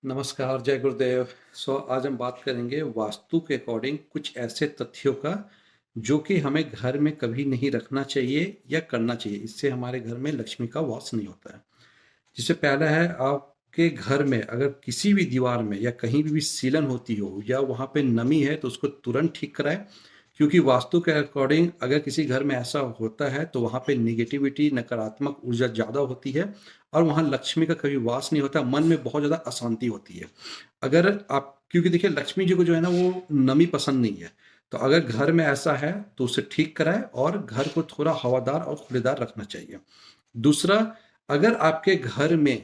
नमस्कार, जय गुरुदेव। आज हम बात करेंगे वास्तु के अकॉर्डिंग कुछ ऐसे तथ्यों का जो कि हमें घर में कभी नहीं रखना चाहिए या करना चाहिए। इससे हमारे घर में लक्ष्मी का वास नहीं होता है। जिससे पहला है, आपके घर में अगर किसी भी दीवार में या कहीं भी सीलन होती हो या वहाँ पे नमी है तो उसको तुरंत ठीक कराएं। क्योंकि वास्तु के अकॉर्डिंग अगर किसी घर में ऐसा होता है तो वहाँ पे निगेटिविटी, नकारात्मक ऊर्जा ज़्यादा होती है और वहाँ लक्ष्मी का कभी वास नहीं होता। मन में बहुत ज़्यादा अशांति होती है। अगर आप, क्योंकि देखिए लक्ष्मी जी को जो है ना वो नमी पसंद नहीं है। तो अगर घर में ऐसा है तो उसे ठीक कराएं और घर को थोड़ा हवादार और खुलेदार रखना चाहिए। दूसरा, अगर आपके घर में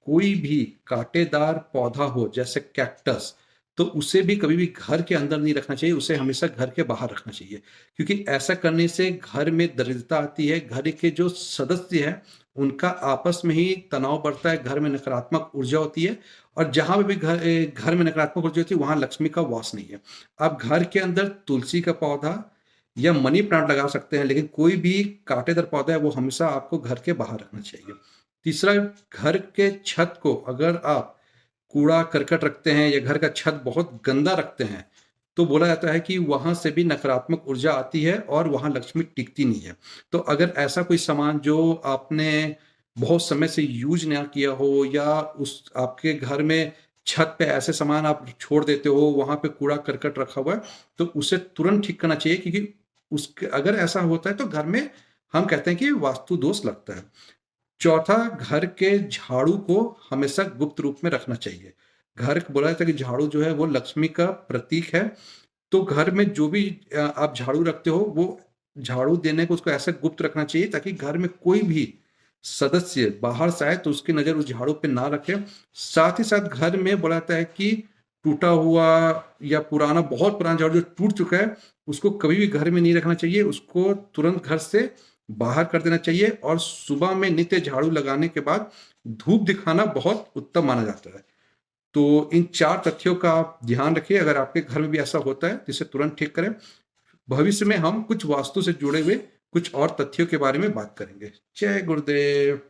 कोई भी कांटेदार पौधा हो जैसे कैक्टस, तो उसे भी कभी भी घर के अंदर नहीं रखना चाहिए, उसे हमेशा घर के बाहर रखना चाहिए। क्योंकि ऐसा करने से घर में दरिद्रता आती है, घर के जो सदस्य हैं उनका आपस में ही तनाव बढ़ता है, घर में नकारात्मक ऊर्जा होती है और जहाँ पे भी घर में नकारात्मक ऊर्जा होती है वहाँ लक्ष्मी का वास नहीं है। आप घर के अंदर तुलसी का पौधा या मनी प्लांट लगा सकते हैं, लेकिन कोई भी कांटेदार पौधा है वो हमेशा आपको घर के बाहर रखना चाहिए। तीसरा, घर के छत को अगर आप कूड़ा करकट रखते हैं या घर का छत बहुत गंदा रखते हैं तो बोला जाता है कि वहां से भी नकारात्मक ऊर्जा आती है और वहां लक्ष्मी टिकती नहीं है। तो अगर ऐसा कोई सामान जो आपने बहुत समय से यूज ना किया हो या उस आपके घर में छत पे ऐसे सामान आप छोड़ देते हो, वहां पे कूड़ा करकट रखा हुआ है, तो उसे तुरंत ठीक करना चाहिए। क्योंकि उसके अगर ऐसा होता है तो घर में हम कहते हैं कि वास्तु दोष लगता है। चौथा, घर के झाड़ू को हमेशा गुप्त रूप में रखना चाहिए। घर बोला जाता है कि झाड़ू जो है वो लक्ष्मी का प्रतीक है। तो घर में जो भी आप झाड़ू रखते हो वो झाड़ू देने को उसको ऐसा गुप्त रखना चाहिए ताकि घर में कोई भी सदस्य बाहर से आए तो उसकी नज़र उस झाड़ू पे ना रखे। साथ ही साथ घर में बोला जाता है कि टूटा हुआ या पुराना, बहुत पुराना झाड़ू जो टूट चुका है उसको कभी भी घर में नहीं रखना चाहिए, उसको तुरंत घर से बाहर कर देना चाहिए। और सुबह में नित्य झाड़ू लगाने के बाद धूप दिखाना बहुत उत्तम माना जाता है। तो इन 4 तथ्यों का आप ध्यान रखिए। अगर आपके घर में भी ऐसा होता है तो इसे तुरंत ठीक करें। भविष्य में हम कुछ वास्तु से जुड़े हुए कुछ और तथ्यों के बारे में बात करेंगे। जय गुरुदेव।